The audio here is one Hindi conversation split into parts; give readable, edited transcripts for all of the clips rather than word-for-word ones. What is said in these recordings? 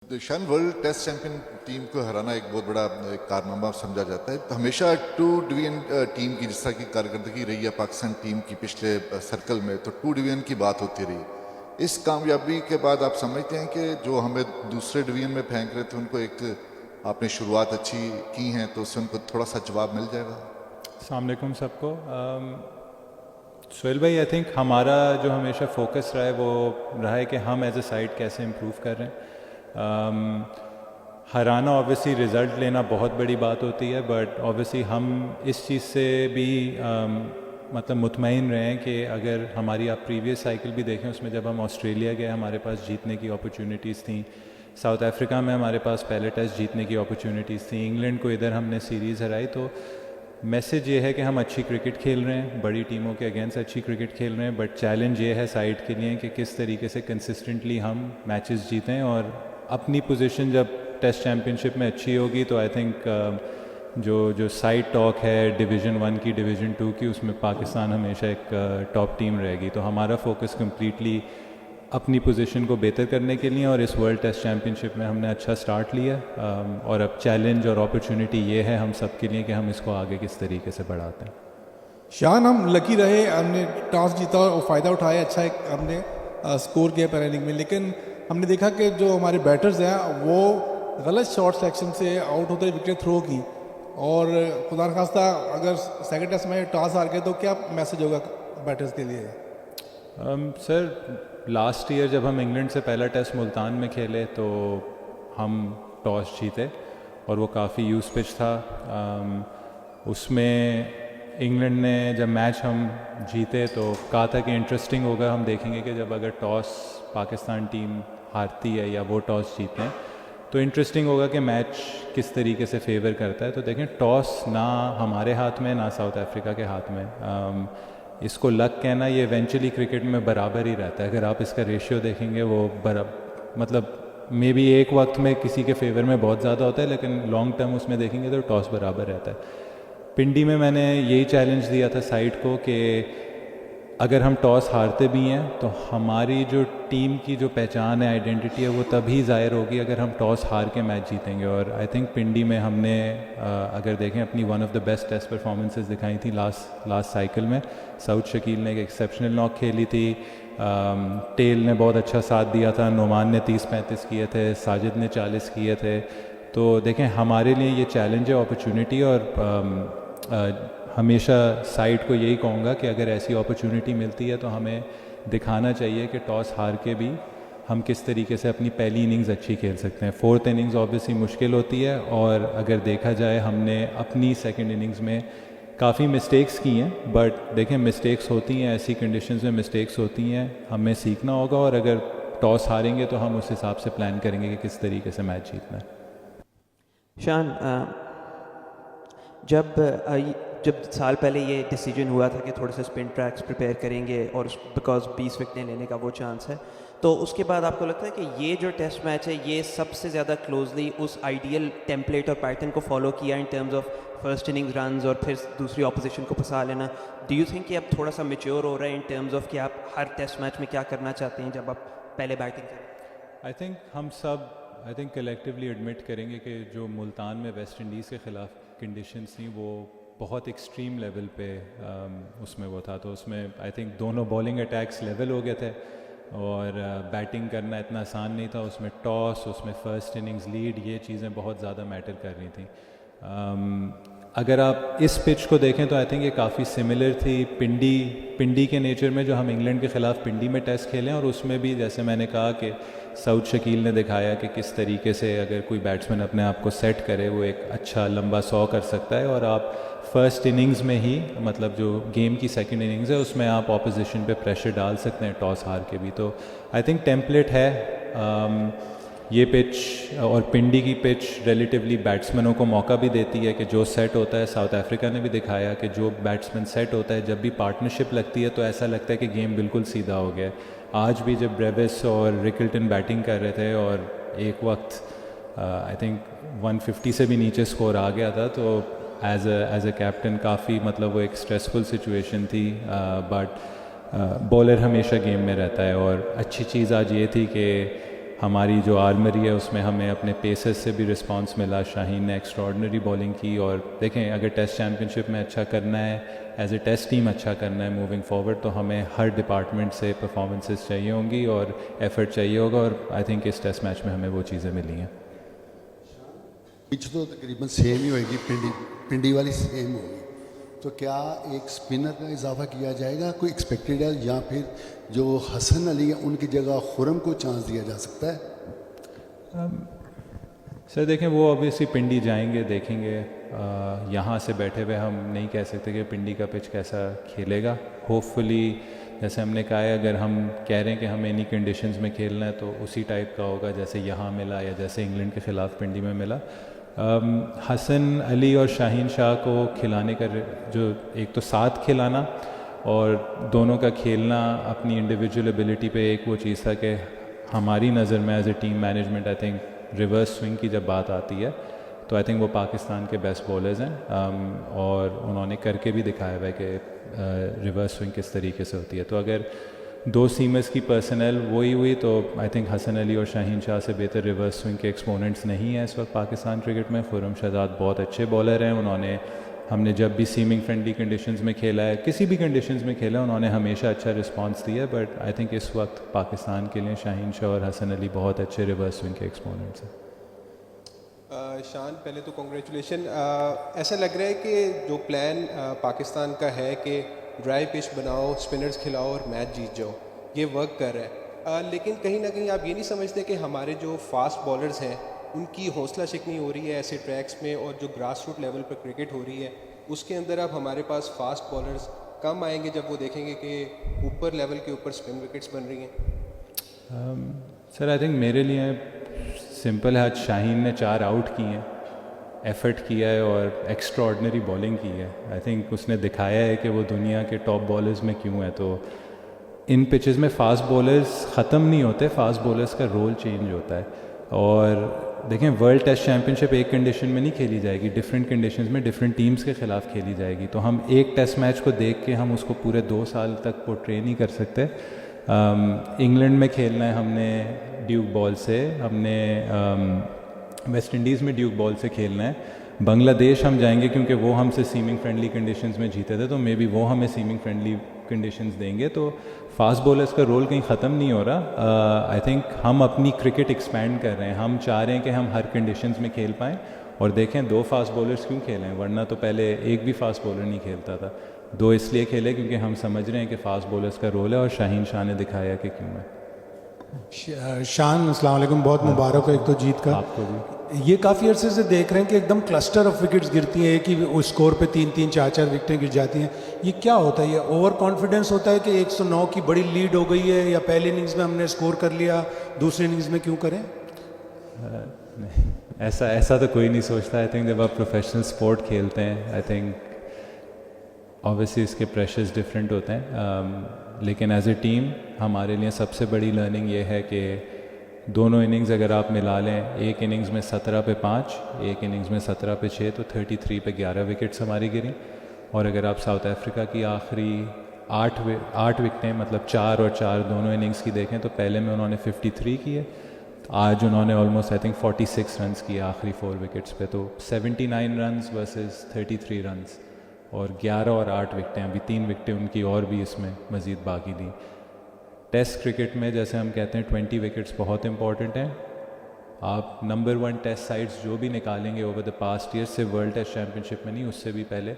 शन वर्ल्ड टेस्ट चैंपियन टीम को हराना एक बहुत बड़ा कारनामा समझा जाता है। तो हमेशा टू डिवीजन टीम की जिस तरह की कारकर्दगी रही है पाकिस्तान टीम की पिछले सर्कल में, तो टू डिवीजन की बात होती रही। इस कामयाबी के बाद आप समझते हैं कि जो हमें दूसरे डिवीजन में फेंक रहे थे उनको एक आपने शुरुआत अच्छी की है तो उससे उनको थोड़ा सा जवाब मिल जाएगा। अस्सलाम वालेकुम सबको। सुहेल भाई, आई थिंक हमारा जो हमेशा फोकस रहा है वो रहा है कि हम एज ए साइड कैसे इम्प्रूव कर रहे हैं। हराना ऑब्वियसली रिज़ल्ट लेना बहुत बड़ी बात होती है, बट ऑब्वियसली हम इस चीज़ से भी मतलब मुतमईन रहे हैं कि अगर हमारी आप प्रीवियस साइकिल भी देखें उसमें जब हम ऑस्ट्रेलिया गए हमारे पास जीतने की अपॉर्चुनिटीज़ थी, साउथ अफ्रीका में हमारे पास पहले टेस्ट जीतने की अपॉर्चुनिटीज़ थी, इंग्लैंड को इधर हमने सीरीज़ हराई। तो मैसेज ये है कि हम अच्छी क्रिकेट खेल रहे हैं, बड़ी टीमों के अगेंस्ट अच्छी क्रिकेट खेल रहे हैं, बट चैलेंज ये है साइड के लिए कि किस तरीके से कंसिस्टेंटली हम मैचेस जीतें और अपनी पोजीशन जब टेस्ट चैम्पियनशिप में अच्छी होगी तो आई थिंक जो साइड टॉक है डिवीज़न 1 की, डिवीज़न 2 की, उसमें पाकिस्तान हमेशा एक टॉप टीम रहेगी। तो हमारा फोकस कम्प्लीटली अपनी पोजीशन को बेहतर करने के लिए, और इस वर्ल्ड टेस्ट चैम्पियनशिप में हमने अच्छा स्टार्ट लिया और अब चैलेंज और अपॉर्चुनिटी ये है हम सब के लिए कि हम इसको आगे किस तरीके से बढ़ाते हैं। शान, हम लकी रहे, हमने टॉस जीता और फ़ायदा उठाया, अच्छा एक हमने स्कोर किया पहले इनिंग में, लेकिन हमने देखा कि जो हमारे बैटर्स हैं वो गलत शॉट सेक्शन से आउट होते विकेट थ्रो की, और खुदा न खास्ता अगर सेकंड टेस्ट में टॉस हार गए तो क्या मैसेज होगा बैटर्स के लिए? सर, लास्ट ईयर जब हम इंग्लैंड से पहला टेस्ट मुल्तान में खेले तो हम टॉस जीते और वो काफ़ी यूज पिच था। उसमें इंग्लैंड ने जब मैच हम जीते तो कहा था कि इंटरेस्टिंग होगा, हम देखेंगे कि जब अगर टॉस पाकिस्तान टीम हारती है या वो टॉस जीते हैं तो इंटरेस्टिंग होगा कि मैच किस तरीके से फेवर करता है। तो देखें, टॉस ना हमारे हाथ में ना साउथ अफ्रीका के हाथ में। इसको लक कहना ये इवेंचुअली क्रिकेट में बराबर ही रहता है। अगर आप इसका रेशियो देखेंगे वो मतलब मे बी एक वक्त में किसी के फेवर में बहुत ज़्यादा होता है, लेकिन लॉन्ग टर्म उसमें देखेंगे तो टॉस बराबर रहता है। पिंडी में मैंने यही चैलेंज दिया था साइड को कि अगर हम टॉस हारते भी हैं तो हमारी जो टीम की जो पहचान है, आइडेंटिटी है, वो तभी ज़ाहिर होगी अगर हम टॉस हार के मैच जीतेंगे। और आई थिंक पिंडी में हमने अगर देखें अपनी one of the best test performances दिखाई थी लास्ट साइकिल में। साउथ शकील ने एक एक्सेप्शनल नॉक खेली थी, टेल ने बहुत अच्छा साथ दिया था, नोमान ने 30-35 किए थे, साजिद ने 40 किए थे। तो देखें, हमारे लिए ये चैलेंज है, अपॉर्चुनिटी, और हमेशा साइड को यही कहूँगा कि अगर ऐसी अपॉर्चुनिटी मिलती है तो हमें दिखाना चाहिए कि टॉस हार के भी हम किस तरीके से अपनी पहली इनिंग्स अच्छी खेल सकते हैं। फोर्थ इनिंग्स ऑब्वियसली मुश्किल होती है, और अगर देखा जाए हमने अपनी सेकंड इनिंग्स में काफ़ी मिस्टेक्स की हैं, बट देखें मिस्टेक्स होती हैं, ऐसी कंडीशंस में मिस्टेक्स होती हैं, हमें सीखना होगा, और अगर टॉस हारेंगे तो हम उस हिसाब से प्लान करेंगे कि किस तरीके से मैच जीतना है। शान, जब साल पहले ये डिसीजन हुआ था कि थोड़े से स्पिन ट्रैक्स प्रिपेयर करेंगे और बिकॉज 20 विकेटें लेने का वो चांस है, तो उसके बाद आपको लगता है कि ये जो टेस्ट मैच है ये सबसे ज़्यादा क्लोजली उस आइडियल टेम्पलेट और पैटर्न को फॉलो किया in terms of first innings runs और फिर दूसरी ऑपोजिशन को फंसा लेना? डू यू थिंक कि अब थोड़ा सा मेच्योर हो रहा है इन टर्म्स ऑफ कि आप हर टेस्ट मैच में क्या करना चाहते हैं जब आप पहले बैटिंग करें? आई थिंक हम सब कलेक्टिवली एडमिट करेंगे कि जो मुल्तान में वेस्ट इंडीज़ के ख़िलाफ़ कंडीशंस थी वो बहुत एक्सट्रीम लेवल पे उसमें वो था। तो उसमें आई थिंक दोनों बॉलिंग अटैक्स लेवल हो गए थे और बैटिंग करना इतना आसान नहीं था। उसमें टॉस, उसमें फ़र्स्ट इनिंग्स लीड, ये चीज़ें बहुत ज़्यादा मैटर कर रही थी। अगर आप इस पिच को देखें तो आई थिंक ये काफ़ी सिमिलर थी पिंडी के नेचर में, जो हम इंग्लैंड के ख़िलाफ़ पिंडी में टेस्ट खेलें, और उसमें भी जैसे मैंने कहा कि साउथ शकील ने दिखाया कि किस तरीके से अगर कोई बैट्समैन अपने आप को सेट करे वो एक अच्छा लंबा 100 कर सकता है, और आप फर्स्ट इनिंग्स में ही मतलब जो गेम की सेकंड इनिंग्स है उसमें आप ऑपोजिशन पे प्रेशर डाल सकते हैं टॉस हार के भी। तो आई थिंक टेम्पलेट है ये पिच, और पिंडी की पिच रिलेटिवली बैट्समैनों को मौका भी देती है कि जो सेट होता है, साउथ अफ्रीका ने भी दिखाया कि जो बैट्समैन सेट होता है जब भी पार्टनरशिप लगती है तो ऐसा लगता है कि गेम बिल्कुल सीधा हो गया। आज भी जब ब्रेविस और रिकल्टन बैटिंग कर रहे थे और एक वक्त आई थिंक 150 से भी नीचे स्कोर आ गया था, तो एज अ कैप्टन काफ़ी मतलब वो एक स्ट्रेसफुल सिचुएशन थी, बट बॉलर हमेशा गेम में रहता है। और अच्छी चीज़ आज ये थी कि हमारी जो आर्मरी है उसमें हमें अपने पेसर्स से भी रिस्पांस मिला। शाहीन ने एक्स्ट्रॉर्डनरी बॉलिंग की, और देखें अगर टेस्ट चैम्पियनशिप में अच्छा करना है, एज ए टेस्ट टीम अच्छा करना है मूविंग फॉरवर्ड, तो हमें हर डिपार्टमेंट से परफॉर्मेंसेस चाहिए होंगी और एफर्ट चाहिए होगा, और आई थिंक इस टेस्ट मैच में हमें वो चीज़ें मिली हैं। पिच तो तकरीबन सेम ही होगी, पिंडी वाली सेम होगी, तो क्या एक स्पिनर का इजाफा किया जाएगा, कोई एक्सपेक्टेड है, या फिर जो हसन अली है उनकी जगह खुरम को चांस दिया जा सकता है? सर देखें, वो ऑब्वियसली पिंडी जाएंगे, देखेंगे। यहाँ से बैठे हुए हम नहीं कह सकते कि पिंडी का पिच कैसा खेलेगा। होपफुली जैसे हमने कहा है, अगर हम कह रहे हैं कि हमें इन्हीं कंडीशंस में खेलना है तो उसी टाइप का होगा जैसे यहाँ मिला या जैसे इंग्लैंड के ख़िलाफ़ पिंडी में मिला। हसन अली और शाहीन शाह को खिलाने का जो एक तो साथ खिलाना और दोनों का खेलना अपनी इंडिविजुअल एबिलिटी पे, एक वो चीज़ था कि हमारी नज़र में as a team management I think reverse swing की जब बात आती है तो आई थिंक वो पाकिस्तान के बेस्ट बॉलर्स हैं, और उन्होंने करके भी दिखाया हुआ है कि रिवर्स स्विंग किस तरीके से होती है। तो अगर दो सीमर्स की पर्सनल वही हुई तो आई थिंक हसन अली और शाहीन शाह से बेहतर रिवर्स स्विंग के एक्सपोनेंट्स नहीं हैं इस वक्त पाकिस्तान क्रिकेट में। खुर्रम शहजाद बहुत अच्छे बॉलर हैं, उन्होंने हमने जब भी सीमिंग फ्रेंडली कंडीशंस में खेला है, किसी भी कंडीशंस में खेला, उन्होंने हमेशा अच्छा रिस्पांस दिया है। बट आई थिंक इस वक्त पाकिस्तान के लिए शाहीन शाह और हसन अली बहुत अच्छे रिवर्स स्विंग के एक्सपोनेंट्स हैं। शान, पहले तो कॉन्ग्रेचुलेशन। ऐसा लग रहा है कि जो प्लान पाकिस्तान का है कि ड्राई पिच बनाओ, स्पिनर्स खिलाओ और मैच जीत जाओ, ये वर्क कर रहा है। लेकिन कहीं ना कहीं आप ये नहीं समझते कि हमारे जो फास्ट बॉलर्स हैं उनकी हौसला शिकनी हो रही है ऐसे ट्रैक्स में, और जो ग्रास रूट लेवल पर क्रिकेट हो रही है उसके अंदर अब हमारे पास फास्ट बॉलर्स कम आएंगे जब वो देखेंगे कि ऊपर लेवल के ऊपर स्पिन विकेट्स बन रही हैं? सर आई थिंक मेरे लिए सिंपल है, आज शाहीन ने 4 आउट किए हैं, एफर्ट किया है और एक्स्ट्राऑर्डिनरी बॉलिंग की है। आई थिंक उसने दिखाया है कि वो दुनिया के टॉप बॉलर्स में क्यों है। तो इन पिचेस में फ़ास्ट बॉलर्स ख़त्म नहीं होते, फास्ट बॉलर्स का रोल चेंज होता है। और देखें, वर्ल्ड टेस्ट चैम्पियनशिप एक कंडीशन में नहीं खेली जाएगी, डिफरेंट कंडीशंस में डिफरेंट टीम्स के ख़िलाफ़ खेली जाएगी। तो हम एक टेस्ट मैच को देख के हम उसको पूरे 2 साल तक पोर्ट्रे नहीं कर सकते। इंग्लैंड में खेलना है हमने ड्यूक बॉल से, हमने वेस्ट इंडीज़ में ड्यूक बॉल से खेलना है, बांग्लादेश हम जाएंगे क्योंकि वो हमसे सीमिंग फ्रेंडली कंडीशंस में जीते थे, तो मे बी वो हमें सीमिंग फ्रेंडली कंडीशंस देंगे। तो फास्ट बॉलर्स का रोल कहीं ख़त्म नहीं हो रहा। आई थिंक हम अपनी क्रिकेट एक्सपैंड कर रहे हैं, हम चाह रहे हैं कि हम हर कंडीशंस में खेल पाएँ। और देखें 2 फास्ट बॉलर्स क्यों खेलें, वरना तो पहले एक भी फास्ट बॉलर नहीं खेलता था। 2 इसलिए खेले क्योंकि हम समझ रहे हैं कि फास्ट बॉलर्स का रोल है, और शाहीन शाह ने दिखाया कि क्यों है। शान, अस्सलाम वालेकुम, बहुत मुबारक हो एक तो जीत का। आपको भी। ये काफ़ी अरसे से देख रहे हैं कि एकदम क्लस्टर ऑफ विकेट्स गिरती हैं, एक ही स्कोर पे 3-3, 4-4 विकेटें गिर जाती हैं। ये क्या होता है? ये ओवर कॉन्फिडेंस होता है कि 109 की बड़ी लीड हो गई है, या पहली इनिंग्स में हमने स्कोर कर लिया, दूसरी इनिंग्स में क्यों करें? नहीं, ऐसा तो कोई नहीं सोचता। आई थिंक जब आप प्रोफेशनल स्पोर्ट खेलते हैं, आई थिंक ऑब्वियसली इसके प्रेशर्स डिफरेंट होते हैं, लेकिन एज ए टीम हमारे लिए सबसे बड़ी लर्निंग ये है कि दोनों इनिंग्स अगर आप मिला लें, एक इनिंग्स में 17 पे 5, एक इनिंग्स में 17 पे 6, तो 33 पे 11 विकेट्स हमारी गिरी। और अगर आप साउथ अफ्रीका की आखिरी 8 विकेटें, मतलब 4 और 4 दोनों इनिंग्स की देखें, तो पहले में उन्होंने 53 किए, आज उन्होंने ऑलमोस्ट आई थिंक 46 रन्स किए आखिरी 4 विकेट्स पे। तो 79 रन्स वर्सेस 33 रन्स, और 11 और 8 विकेटें, अभी 3 विकेटें उनकी और भी इसमें मज़ीद बाकी दी। टेस्ट क्रिकेट में जैसे हम कहते हैं 20 विकेट्स बहुत इंपॉर्टेंट हैं। आप नंबर 1 टेस्ट साइड्स जो भी निकालेंगे ओवर द पास्ट ईयर, से वर्ल्ड टेस्ट चैम्पियनशिप में नहीं, उससे भी पहले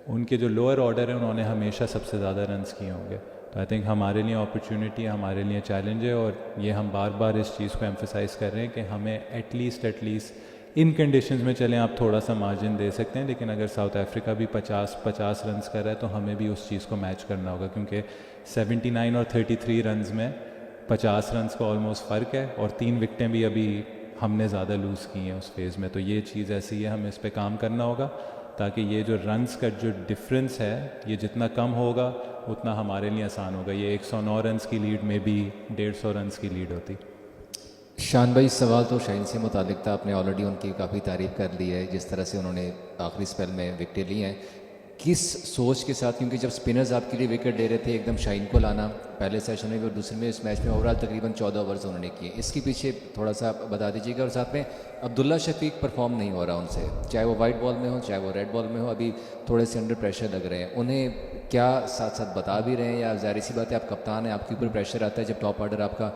उनके जो लोअर ऑर्डर है उन्होंने हमेशा सबसे ज़्यादा रन्स किए होंगे। तो आई थिंक हमारे लिए अपॉर्चुनिटी है, हमारे लिए चैलेंज है, और ये हम बार बार इस चीज़ को एम्फेसाइज कर रहे हैं कि हमें एटलीस्ट इन कंडीशंस में चलें, आप थोड़ा सा मार्जिन दे सकते हैं, लेकिन अगर साउथ अफ्रीका भी 50 रन्स कर रहा है तो हमें भी उस चीज़ को मैच करना होगा, क्योंकि 79 और 33 रन्स में 50 रन्स का ऑलमोस्ट फ़र्क है, और 3 विकेटें भी अभी हमने ज़्यादा लूज़ की हैं उस फेज़ में। तो ये चीज़ ऐसी है, हमें इस पर काम करना होगा, ताकि ये जो रन्स का जो डिफरेंस है ये जितना कम होगा उतना हमारे लिए आसान होगा। ये 109 रन्स की लीड में भी 150 रन्स की लीड होती। शान भाई, सवाल तो शाहीन से मुतालिक था, आपने ऑलरेडी उनकी काफ़ी तारीफ़ कर ली है जिस तरह से उन्होंने आखिरी स्पेल में विकेटें ली हैं। किस सोच के साथ, क्योंकि जब स्पिनर्स आपके लिए विकेट ले रहे थे एकदम शाइन को लाना पहले सेशन में भी और दूसरे में इस मैच में ओवरऑल तकरीबन 14 ओवर्स उन्होंने किए, इसके पीछे थोड़ा सा बता दीजिएगा। और साथ में अब्दुल्ला शफीक परफॉर्म नहीं हो रहा उनसे, चाहे वो वाइट बॉल में हो चाहे वो रेड बॉल में हो, अभी थोड़े से अंडर प्रेशर लग रहे हैं। उन्हें क्या साथ साथ बता भी रहे हैं या जाहिर सी बात है आप कप्तान हैं, आपके ऊपर प्रेशर आता है जब टॉप ऑर्डर आपका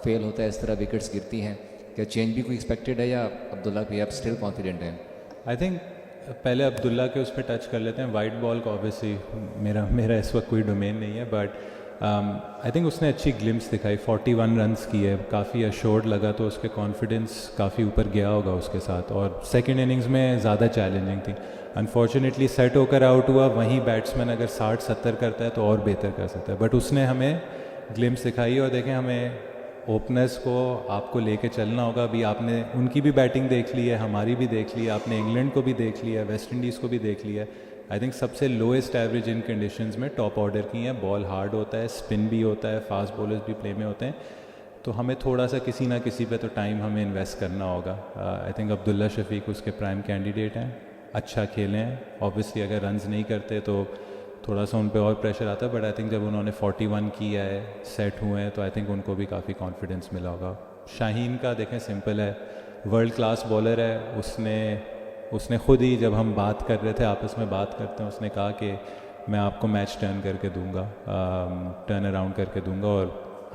फेल होता है, इस तरह विकेट्स गिरती हैं, क्या चेंज भी कोई एक्सपेक्टेड है या अब्दुल्ला पे आप स्टिल कॉन्फिडेंट हैं? आई थिंक पहले अब्दुल्ला के उस पर टच कर लेते हैं। वाइट बॉल का ऑब्वियसली मेरा इस वक्त कोई डोमेन नहीं है, बट आई थिंक उसने अच्छी ग्लिम्स दिखाई, 41 रन्स की है, काफ़ी अश्योर्ड लगा, तो उसके कॉन्फिडेंस काफ़ी ऊपर गया होगा उसके साथ। और सेकंड इनिंग्स में ज़्यादा चैलेंजिंग थी, अनफॉर्चुनेटली सेट होकर आउट हुआ। वहीं बैट्समैन अगर 60-70 करता है तो और बेहतर कर सकता है, बट उसने हमें ग्लिम्स दिखाई। और देखें, हमें ओपनर्स को आपको लेके चलना होगा। अभी आपने उनकी भी बैटिंग देख ली है, हमारी भी देख ली है, आपने इंग्लैंड को भी देख लिया है, वेस्ट इंडीज़ को भी देख लिया है। आई थिंक सबसे लोएस्ट एवरेज इन कंडीशंस में टॉप ऑर्डर की है, बॉल हार्ड होता है, स्पिन भी होता है, फास्ट बॉलर्स भी प्ले में होते हैं, तो हमें थोड़ा सा किसी ना किसी पे तो टाइम हमें इन्वेस्ट करना होगा। आई थिंक अब्दुल्ला शफीक उसके प्राइम कैंडिडेट हैं, अच्छा खेले हैं। ऑब्वियसली अगर रन्स नहीं करते तो थोड़ा सा उन पे और प्रेशर आता है, बट आई थिंक जब उन्होंने 41 किया है, सेट हुए हैं, तो आई थिंक उनको भी काफ़ी कॉन्फिडेंस मिला होगा। शाहीन का देखें, सिंपल है, वर्ल्ड क्लास बॉलर है। उसने खुद ही, जब हम बात कर रहे थे, आपस में बात करते हैं, उसने कहा कि मैं आपको मैच टर्न करके दूंगा, टर्न अराउंड करके दूंगा। और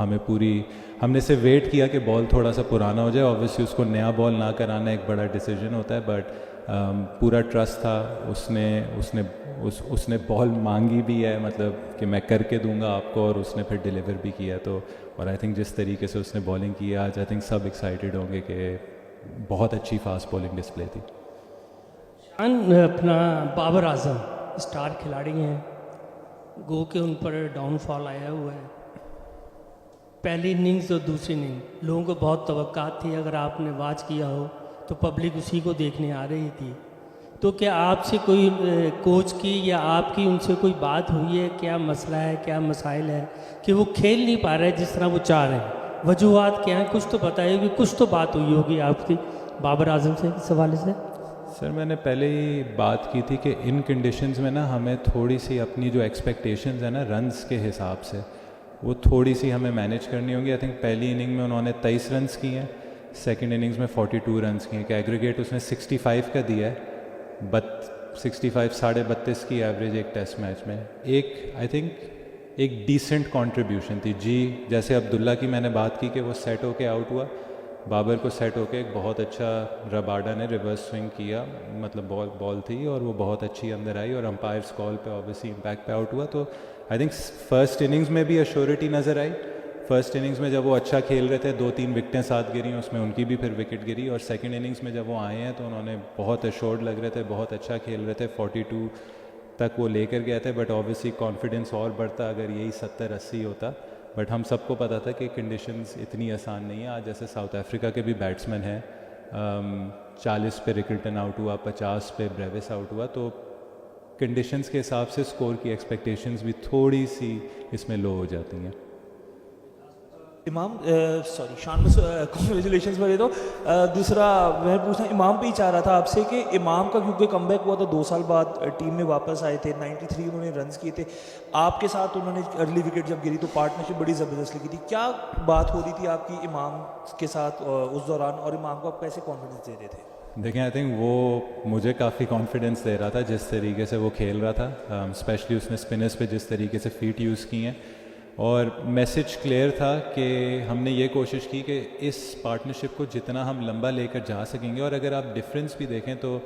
हमने सिर्फ वेट किया कि बॉल थोड़ा सा पुराना हो जाए। ऑब्वियसली उसको नया बॉल ना कराना एक बड़ा डिसीजन होता है, बट पूरा ट्रस्ट था। उसने बॉल मांगी भी है, मतलब कि मैं करके दूंगा आपको, और उसने फिर डिलीवर भी किया। तो और आई थिंक जिस तरीके से उसने बॉलिंग की आज, आई थिंक सब एक्साइटेड होंगे कि बहुत अच्छी फास्ट बॉलिंग डिस्प्ले थी। अपना बाबर आजम स्टार खिलाड़ी हैं, गो के उन पर डाउनफॉल आया हुआ है। पहली इनिंग्स और दूसरी इनिंग लोगों को बहुत तवक्कात थी, अगर आपने वॉच किया हो तो पब्लिक उसी को देखने आ रही थी। तो क्या आपसे कोई कोच की या आपकी उनसे कोई बात हुई है, क्या मसला है, क्या मसाइल है कि वो खेल नहीं पा रहे जिस तरह वो चाह रहे हैं? वजूहत क्या हैं, कुछ तो बताइए, कुछ तो बात हुई होगी आपकी बाबर आजम से इस हवाले से। सर, मैंने पहले ही बात की थी कि इन कंडीशंस में ना हमें थोड़ी सी अपनी जो एक्सपेक्टेशंस है ना रन्स के हिसाब से, वो थोड़ी सी हमें मैनेज करनी होगी। आई थिंक पहली इनिंग में उन्होंने 23 रन्स किए हैं, सेकंड इनिंग्स में 42 रन्स किए हैं, एग्रीगेट उसने 65 का दिया है, 65 32.5 की एवरेज एक टेस्ट मैच में। आई थिंक एक डिसेंट कंट्रीब्यूशन थी जी। जैसे अब्दुल्ला की मैंने बात की कि वो सेट होके आउट हुआ, बाबर को सेट होके एक बहुत अच्छा रबाडा ने रिवर्स स्विंग किया, मतलब बॉल थी और वो बहुत अच्छी अंदर आई, और अंपायर्स कॉल पे ऑब्वियसली इम्पैक्ट पे आउट हुआ। तो आई थिंक फर्स्ट इनिंग्स में भी अश्योरिटी नज़र आई। फर्स्ट इनिंग्स में जब वो अच्छा खेल रहे थे, 2-3 विकेटें साथ गिरी, उसमें उनकी भी फिर विकेट गिरी। और सेकंड इनिंग्स में जब वो आए हैं तो उन्होंने बहुत अश्योर्ड लग रहे थे, बहुत अच्छा खेल रहे थे, 42 तक वो लेकर गए थे। बट ऑब्वियसली कॉन्फिडेंस और बढ़ता अगर यही 70-80 होता। बट हम सबको पता था कि कंडीशंस इतनी आसान नहीं है। आज जैसे साउथ अफ्रीका के भी बैट्समैन हैं, 40 पे रिकल्टन आउट हुआ, 50 पे ब्रेविस आउट हुआ, तो कंडीशंस के हिसाब से स्कोर की एक्सपेक्टेशंस भी थोड़ी सी इसमें लो हो जाती हैं। इमाम सॉरी शान, कॉन्ग्रेचुलेशंस मेरे। तो दूसरा मैं पूछना इमाम पे ही चाह रहा था आपसे कि इमाम का क्योंकि कमबैक हुआ था 2 साल बाद, टीम में वापस आए थे, 93 उन्होंने रन्स किए थे, आपके साथ उन्होंने अर्ली विकेट जब गिरी तो पार्टनरशिप बड़ी ज़बरदस्त लगी थी। क्या बात हो रही थी आपकी इमाम के साथ उस दौरान, और इमाम को आप कैसे कॉन्फिडेंस दे रहे थे? देखें, आई थिंक वो मुझे काफ़ी कॉन्फिडेंस दे रहा था जिस तरीके से वो खेल रहा था, स्पेशली उसने स्पिनर्स पे जिस तरीके से फीट यूज़ की हैं। और मैसेज क्लियर था कि हमने ये कोशिश की कि इस पार्टनरशिप को जितना हम लंबा लेकर जा सकेंगे। और अगर आप डिफरेंस भी देखें तो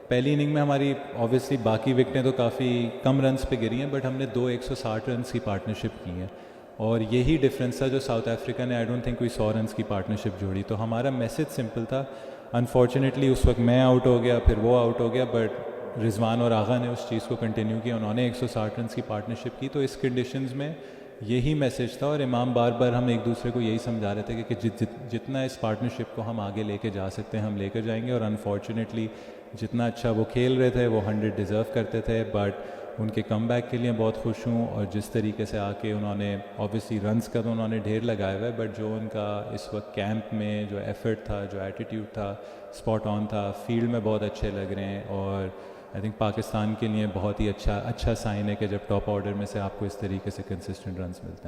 पहली इनिंग में हमारी ऑब्वियसली बाकी विकेटें तो काफ़ी कम रन्स पे गिरी हैं, बट हमने 2 160 रन्स की पार्टनरशिप की हैं। और यही डिफरेंस था जो साउथ अफ्रीका ने आई डोंट थिंक कोई 100 रन्स की पार्टनरशिप जोड़ी। तो हमारा मैसेज सिंपल था। अनफॉर्चुनेटली उस वक्त मैं आउट हो गया, फिर वो आउट हो गया, बट रिजवान और आगा ने उस चीज़ को कंटिन्यू किया, उन्होंने 160 रन्स की पार्टनरशिप की। तो इस कंडीशंस में यही मैसेज था। और इमाम बार बार हम एक दूसरे को यही समझा रहे थे कि जितना इस पार्टनरशिप को हम आगे लेके जा सकते हैं हम लेकर जाएंगे। और अनफॉर्चुनेटली जितना अच्छा वो खेल रहे थे वो 100 डिज़र्व करते थे, बट उनके कमबैक के लिए बहुत खुश हूँ। और जिस तरीके से आके उन्होंने ऑब्वियसली रन्स का तो उन्होंने ढेर लगाया हुआ है, बट जो उनका इस वक्त कैंप में जो एफर्ट था, जो एटीट्यूड था, स्पॉट ऑन था, फील्ड में बहुत अच्छे लग रहे हैं। और आई थिंक पाकिस्तान के लिए बहुत ही अच्छा साइन है कि जब टॉप ऑर्डर में से आपको इस तरीके से कंसिस्टेंट रन्स मिलते हैं.